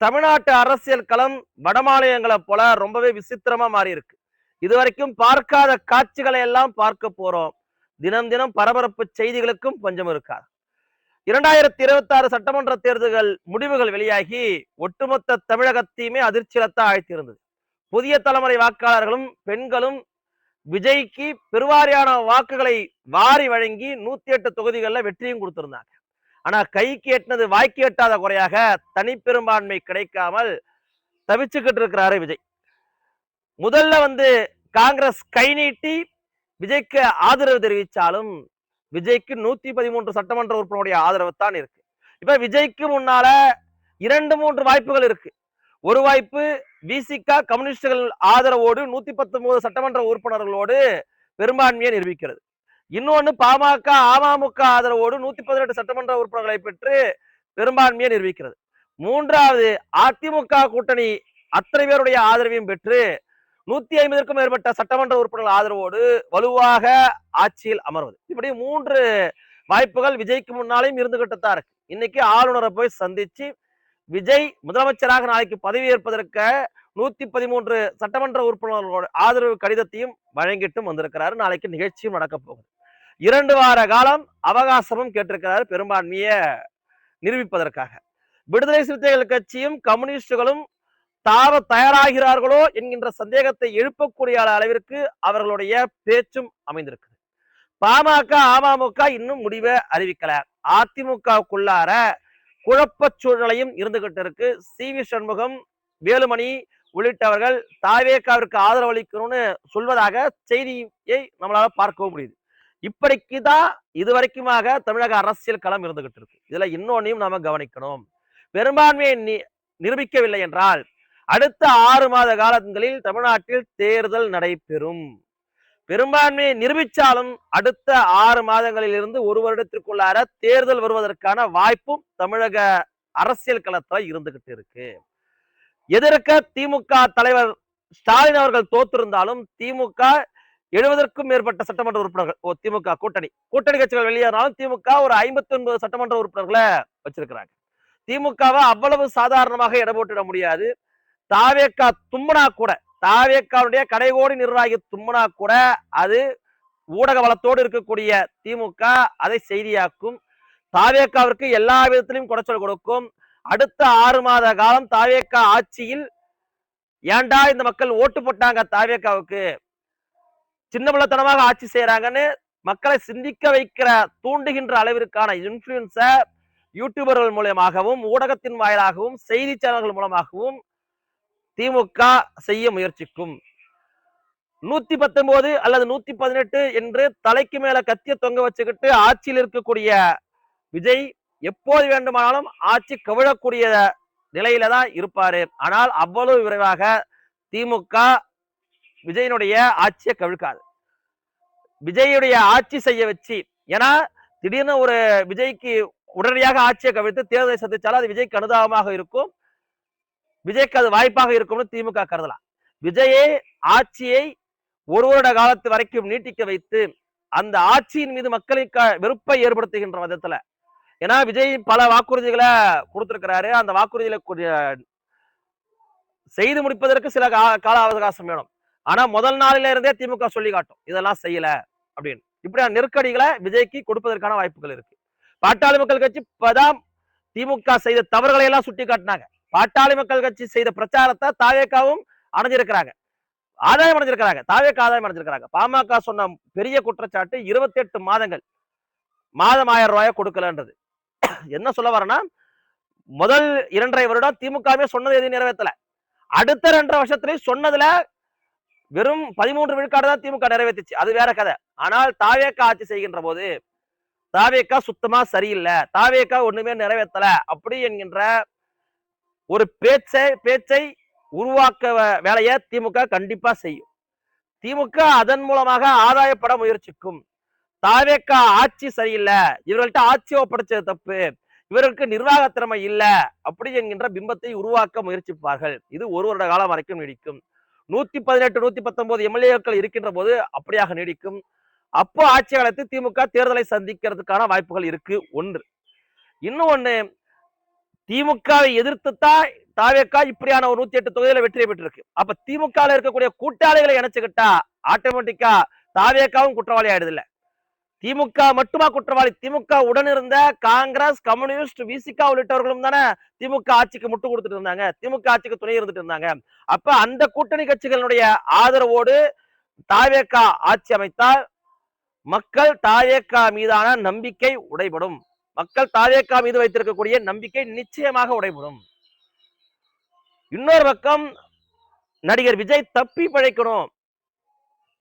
தமிழ்நாட்டு அரசியல் களம் வடமாநிலங்களை போல ரொம்பவே விசித்திரமா மாறி இருக்கு. இதுவரைக்கும் பார்க்காத காட்சிகளை எல்லாம் பார்க்க போறோம். தினம் தினம் பரபரப்பு செய்திகளுக்கும் பஞ்சம் இருக்காது. 2026 சட்டமன்ற தேர்தல்கள் முடிவுகள் வெளியாகி ஒட்டுமொத்த தமிழகத்தையுமே அதிர்ச்சியில்தான் ஆழ்த்தியிருந்தது. புதிய தலைமுறை வாக்காளர்களும் பெண்களும் விஜய்க்கு பெருவாரியான வாக்குகளை வாரி வழங்கி 108 தொகுதிகளில் வெற்றியும் கொடுத்திருந்தாங்க. ஆனா கைக்கு எட்டினது வாய்க்கு எட்டாத குறையாக தனிப்பெரும்பான்மை கிடைக்காமல் தவிச்சுக்கிட்டு இருக்கிறாரு விஜய். முதல்ல காங்கிரஸ் கை நீட்டி விஜய்க்கு ஆதரவு தெரிவிச்சாலும் விஜய்க்கு 113 சட்டமன்ற உறுப்பினருடைய ஆதரவு தான் இருக்கு. இப்ப விஜய்க்கு முன்னால 2-3 வாய்ப்புகள் இருக்கு. ஒரு வாய்ப்பு விசிக கம்யூனிஸ்டுகள் ஆதரவோடு 119 சட்டமன்ற உறுப்பினர்களோடு பெரும்பான்மையை நிரூபிக்கிறது. இன்னொன்னு பாமக அமமுக ஆதரவோடு 118 சட்டமன்ற உறுப்பினர்களை பெற்று பெரும்பான்மையை நிரூபிக்கிறது. மூன்றாவது அதிமுக கூட்டணி அத்தனை பேருடைய ஆதரவையும் பெற்று 150க்கும் மேற்பட்ட சட்டமன்ற உறுப்பினர்கள் ஆதரவோடு வலுவாக ஆட்சியில் அமர்வது. இப்படி 3 வாய்ப்புகள் விஜய்க்கு முன்னாலேயும் இருந்துகிட்டு தான் இருக்கு. இன்னைக்கு ஆளுநரை போய் சந்திச்சு விஜய் முதலமைச்சராக நாளைக்கு பதவியேற்பதற்கு 113 சட்டமன்ற உறுப்பினர்களோட ஆதரவு கடிதத்தையும் வழங்கிட்டும் வந்திருக்கிறாரு. நாளைக்கு நிகழ்ச்சியும் நடக்க போகுது. 2 வார காலம் அவகாசமும் கேட்டிருக்கிறாரு பெரும்பான்மையை நிரூபிப்பதற்காக. விடுதலை சிறுத்தைகள் கட்சியும் கம்யூனிஸ்டுகளும் தாவ தயாராகிறார்களோ என்கின்ற சந்தேகத்தை எழுப்பக்கூடிய அளவிற்கு அவர்களுடைய பேச்சும் அமைந்திருக்கு. பாமக அமமுக இன்னும் முடிவை அறிவிக்கல. அதிமுகவுக்குள்ளார குழப்ப சூழலையும் இருந்துகிட்டு இருக்கு. சி.வி. சண்முகம், வேலுமணி உள்ளிட்டவர்கள் தாவேகாவிற்கு ஆதரவு அளிக்கணும்னு சொல்வதாக செய்தியை நம்மளால பார்க்கவும் முடியுது. இப்படிக்குதான் இதுவரைக்குமாக தமிழக அரசியல் களம் இருந்துகிட்டு இருக்கு. இதுல இன்னொன்னையும் நாம கவனிக்கணும். பெரும்பான்மையை நிரூபிக்கவில்லை என்றால் அடுத்த 6 மாத காலங்களில் தமிழ்நாட்டில் தேர்தல் நடைபெறும். பெரும்பான்மையை நிரூபிச்சாலும் அடுத்த 6 மாதங்களில் இருந்து 1 வருடத்திற்குள்ளார தேர்தல் வருவதற்கான வாய்ப்பும் தமிழக அரசியல் களத்துல இருந்துகிட்டு இருக்கு. எதிர்க்க திமுக தலைவர் ஸ்டாலின் அவர்கள் தோற்றிருந்தாலும் திமுக 70க்கும் மேற்பட்ட சட்டமன்ற உறுப்பினர்கள் திமுக கூட்டணி கட்சிகள் வெளியேறினாலும் திமுக ஒரு 59 சட்டமன்ற உறுப்பினர்களை வச்சிருக்கிறாங்க. திமுகவை அவ்வளவு சாதாரணமாக இடப்போட்டிட முடியாது. தாவேகா தும்மனா கூட, தாவேகாவுடைய கடைகோடி நிர்வாகி தும்மனா கூட அது ஊடக வளத்தோடு இருக்கக்கூடிய திமுக அதை செய்தியாக்கும். தாவேகாவிற்கு எல்லா விதத்திலும் குடைச்சல் கொடுக்கும். அடுத்த 6 மாத காலம் தாவேகா ஆட்சியில் ஏண்டா இந்த மக்கள் ஓட்டு போட்டாங்க தாவேகாவுக்கு, சின்னபிள்ளத்தனமாக ஆட்சி செய்யறாங்கன்னு மக்களை சிந்திக்க வைக்கிற தூண்டுகின்ற அளவிற்கான இன்ஃபுளுன்ஸ யூடியூபர்கள் மூலமாகவும் ஊடகத்தின் வாயிலாகவும் செய்தி சேனல்கள் மூலமாகவும் திமுக செய்ய முயற்சிக்கும். 119 அல்லது 118 என்று தலைக்கு மேல கத்திய தொங்க வச்சுக்கிட்டு ஆட்சியில் இருக்கக்கூடிய விஜய் எப்போது வேண்டுமானாலும் ஆட்சி கவிழக்கூடிய நிலையில தான் இருப்பாரு. ஆனால் அவ்வளவு விரைவாக திமுக விஜயனுடைய ஆட்சியை கவிழ்க்காது. விஜயுடைய ஆட்சி செய்ய வச்சு, ஏன்னா திடீர்னு ஒரு விஜய்க்கு உடனடியாக ஆட்சியை கவிழ்த்து தேர்தலை சந்திச்சாலும் அது விஜய்க்கு அனுதாபமாக இருக்கும், விஜய்க்கு அது வாய்ப்பாக இருக்கும்னு திமுக கருதலாம். விஜயே ஆட்சியை 1 வருட காலத்து வரைக்கும் நீட்டிக்க வைத்து அந்த ஆட்சியின் மீது மக்களுக்கு வெறுப்பை ஏற்படுத்துகின்ற விதத்துல, ஏன்னா விஜய் பல வாக்குறுதிகளை கொடுத்திருக்கிறாரு. அந்த வாக்குறுதிகளை செய்து முடிப்பதற்கு சில கால அவகாசம் வேணும். ஆனா முதல் நாளில இருந்தே திமுக சொல்லி காட்டும் இதெல்லாம் செய்யல அப்படின்னு. இப்படியான நெருக்கடிகளை விஜய்க்கு கொடுப்பதற்கான வாய்ப்புகள் இருக்கு. பாட்டாளி மக்கள் கட்சி இப்பதான் திமுக செய்த தவறுகளை எல்லாம் சுட்டி காட்டினாங்க. பாட்டாளி மக்கள் கட்சி செய்த பிரச்சாரத்தை தாவேகாவும் அடைஞ்சிருக்கிறாங்க, ஆதாயம் அடைஞ்சிருக்கிறாங்க. தாவேகா ஆதாயம் அடைஞ்சிருக்கிறாங்க. பாமக சொன்ன பெரிய குற்றச்சாட்டு 28 மாதங்கள் மாதம் 1000 ரூபாயை கொடுக்கலன்றது. என்ன சொல்ல வரேன்னா, முதல் 2.5 வருடம் திமுகவே சொன்னது எதையும் நிறைவேற்றல. அடுத்த 2.5 வருஷத்துலயும் சொன்னதுல வெறும் 13 விழுக்காடு தான் திமுக நிறைவேற்றுச்சு. அது வேற கதை. ஆனால் தாவேகா ஆட்சி செய்கின்ற போது தாவேகா சுத்தமா சரியில்லை, தாவேகா ஒண்ணுமே நிறைவேற்றல அப்படி என்கின்ற ஒரு பேச்சை உருவாக்க வேலையை திமுக கண்டிப்பா செய்யும். திமுக அதன் மூலமாக ஆதாயப்பட முயற்சிக்கும். தாவேகா ஆட்சி சரியில்லை, இவர்கள்ட்ட ஆட்சியை ஒப்படைச்சது தப்பு, இவர்களுக்கு நிர்வாக திறமை இல்லை அப்படி என்கின்ற பிம்பத்தை உருவாக்க முயற்சிப்பார்கள். இது 1 வருட காலம் வரைக்கும் நீடிக்கும். 118 119 எம்எல்ஏக்கள் இருக்கின்ற போது அப்படியாக நீடிக்கும். அப்போ ஆட்சி காலத்து திமுக தேர்தலை சந்திக்கிறதுக்கான வாய்ப்புகள் இருக்கு. ஒன்று. இன்னொன்னு, திமுகவை எதிர்த்துத்தான் தாவேக்கா இப்படியான ஒரு 108 தொகுதியில வெற்றி பெற்றிருக்கு. அப்ப திமுக இருக்கக்கூடிய கூட்டாளிகளை இணைச்சுக்கிட்டா ஆட்டோமேட்டிக்கா தாவேக்காவும் குற்றவாளி ஆயிடுது இல்ல. திமுக மட்டுமா குற்றவாளி? திமுக உடன் இருந்த காங்கிரஸ், கம்யூனிஸ்ட், விசிக உள்ளிட்டவர்களும் தானே திமுக ஆட்சிக்கு முட்டு கொடுத்துட்டு இருந்தாங்க. திமுக ஆட்சிக்கு துணை இருந்துட்டு இருந்தாங்க. அப்ப அந்த கூட்டணி கட்சிகளுடைய ஆதரவோடு தாவேக்கா ஆட்சி அமைத்தால் மக்கள் தாவேக்கா மீதான நம்பிக்கை உடைபடும். மக்கள் தாவேக்கா மீது வைத்திருக்கக்கூடிய நம்பிக்கை நிச்சயமாக உடைபடும். இன்னொரு பக்கம் நடிகர் விஜய் தப்பி பிழைக்கணும்,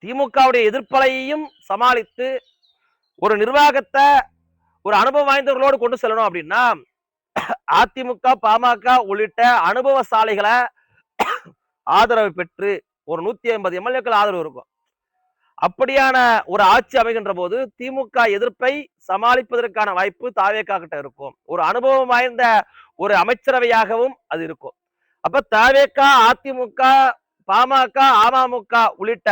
திமுகவுடைய எதிர்ப்பலையையும் சமாளித்து ஒரு நிர்வாகத்தை ஒரு அனுபவம் வாய்ந்தவர்களோடு கொண்டு செல்லணும் அப்படின்னா அதிமுக, பாமக உள்ளிட்ட அனுபவசாலிகளை ஆதரவு பெற்று ஒரு 150 எம்எல்ஏக்கள் ஆதரவு இருக்கும். அப்படியான ஒரு ஆட்சி அமைகின்ற போது திமுக எதிர்ப்பை சமாளிப்பதற்கான வாய்ப்பு தாவேகா கிட்ட இருக்கும். ஒரு அனுபவம் வாய்ந்த ஒரு அமைச்சரவையாகவும் அது இருக்கும். அப்ப தாவேகா, அதிமுக, பாமக, அமமுக உள்ளிட்ட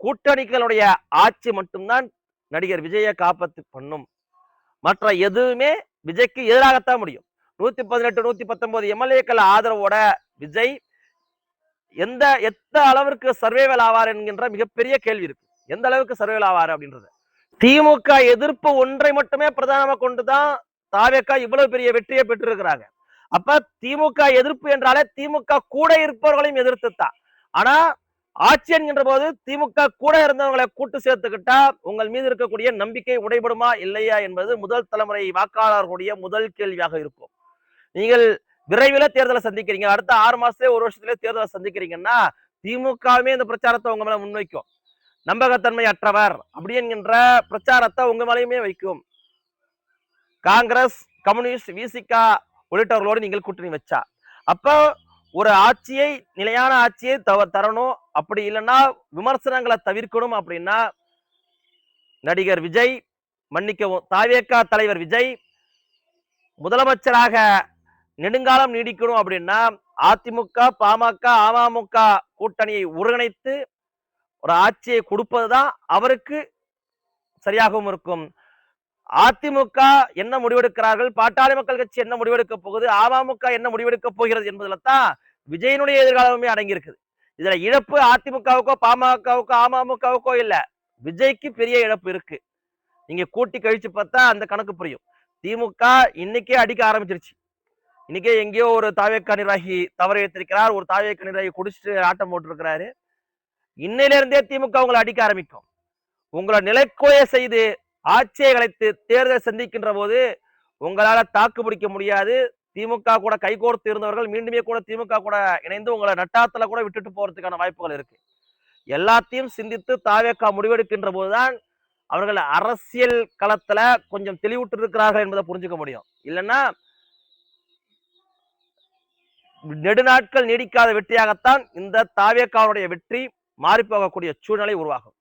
கூட்டணிகளுடைய ஆட்சி மட்டும்தான் நடிகர் விஜயை காப்பாத்து பண்ணும். மற்ற எதுவுமே விஜய்க்கு எதிராகத்தான் முடியும். 118, 119 எம்எல்ஏக்கள் ஆதரவோட விஜய் எந்த அளவிற்கு சர்வைவல் ஆவார் என்கின்ற மிகப்பெரிய கேள்வி இருக்கு. எந்த அளவுக்கு சர்வைவல் ஆவார் அப்படின்றது. திமுக எதிர்ப்பு ஒன்றை மட்டுமே பிரதானமா கொண்டுதான் தாவேகா இவ்வளவு பெரிய வெற்றியை பெற்றிருக்கிறாங்க. அப்ப திமுக எதிர்ப்பு என்றாலே திமுக கூட இருப்பவர்களையும் எதிர்த்துத்தான். ஆனா ஆட்சி என்கின்ற போது திமுக கூட இருந்தவங்களை கூட்டு சேர்த்துக்கிட்டா உங்கள் மீது இருக்கக்கூடிய நம்பிக்கை உடைபடுமா இல்லையா என்பது முதல் தலைமுறை வாக்காளர்களுடைய முதல் கேள்வியாக இருக்கும். நீங்கள் விரைவில் தேர்தலை சந்திக்கிறீங்க, அடுத்த 6 மாசத்துல 1 வருஷத்துல தேர்தலை சந்திக்கிறீங்கன்னா திமுகவுமே இந்த பிரச்சாரத்தை உங்க மேல முன்வைக்கும். நம்பகத்தன்மை அற்றவர் அப்படி என்கின்ற பிரச்சாரத்தை உங்க மேலேயுமே வைக்கும். காங்கிரஸ், கம்யூனிஸ்ட், விசிக உள்ளிட்டவர்களோடு நீங்கள் கூட்டணி வச்சா அப்ப ஒரு ஆட்சியை, நிலையான ஆட்சியை தரணும். அப்படி இல்லைன்னா விமர்சனங்களை தவிர்க்கணும். அப்படின்னா நடிகர் விஜய், மன்னிக்கவும், தாவேகா தலைவர் விஜய் முதலமைச்சராக நெடுங்காலம் நீடிக்கணும் அப்படின்னா அதிமுக, பாமக, அமமுக கூட்டணியை ஒருங்கிணைத்து ஒரு ஆட்சியை கொடுப்பதுதான் அவருக்கு சரியாகவும் இருக்கும். அதிமுக என்ன முடிவெடுக்கிறார்கள், பாட்டாளி மக்கள் கட்சி என்ன முடிவெடுக்க போகுது, அமமுக என்ன முடிவெடுக்க போகிறது என்பதுல தான் விஜயனுடைய எதிர்காலமே அடங்கி இருக்குது. இதுல இழப்பு அதிமுகவுக்கோ, பாமகவுக்கோ, அமமுகவுக்கோ இல்ல, விஜய்க்கு பெரிய இழப்பு இருக்கு. நீங்க கூட்டி கழிச்சு பார்த்தா அந்த கணக்கு புரியும். திமுக இன்னைக்கே அடிக்க ஆரம்பிச்சிருச்சு. இன்னைக்கே எங்கேயோ ஒரு தாவேக்கா நிர்வாகி தவறு எடுத்திருக்கிறார், ஒரு தாவேக்கா நிர்வாகி குடிச்சிட்டு ஆட்டம் போட்டு இருக்கிறாரு. இன்னையில இருந்தே திமுக உங்களை அடிக்க ஆரம்பிக்கும். உங்களை நிலைக்குலைய செய்து ஆட்சியை கலைத்து தேர்தல் சந்திக்கின்ற போது உங்களால தாக்கு பிடிக்க முடியாது. திமுக கூட கைகோர்த்து இருந்தவர்கள் மீண்டுமே கூட திமுக கூட இணைந்து உங்களை நட்டாத்துல கூட விட்டுட்டு போறதுக்கான வாய்ப்புகள் இருக்கு. எல்லாத்தையும் சிந்தித்து தாவேக்கா முடிவெடுக்கின்ற போதுதான் அவர்கள் அரசியல் களத்துல கொஞ்சம் தெளிவுற்று இருக்கிறார்கள் என்பதை புரிஞ்சுக்க முடியும். இல்லைன்னா நெடுநாட்கள் நீடிக்காத வெற்றியாகத்தான் இந்த தாவேக்காவுடைய வெற்றி மாறி போகக்கூடிய சூழ்நிலை உருவாகும்.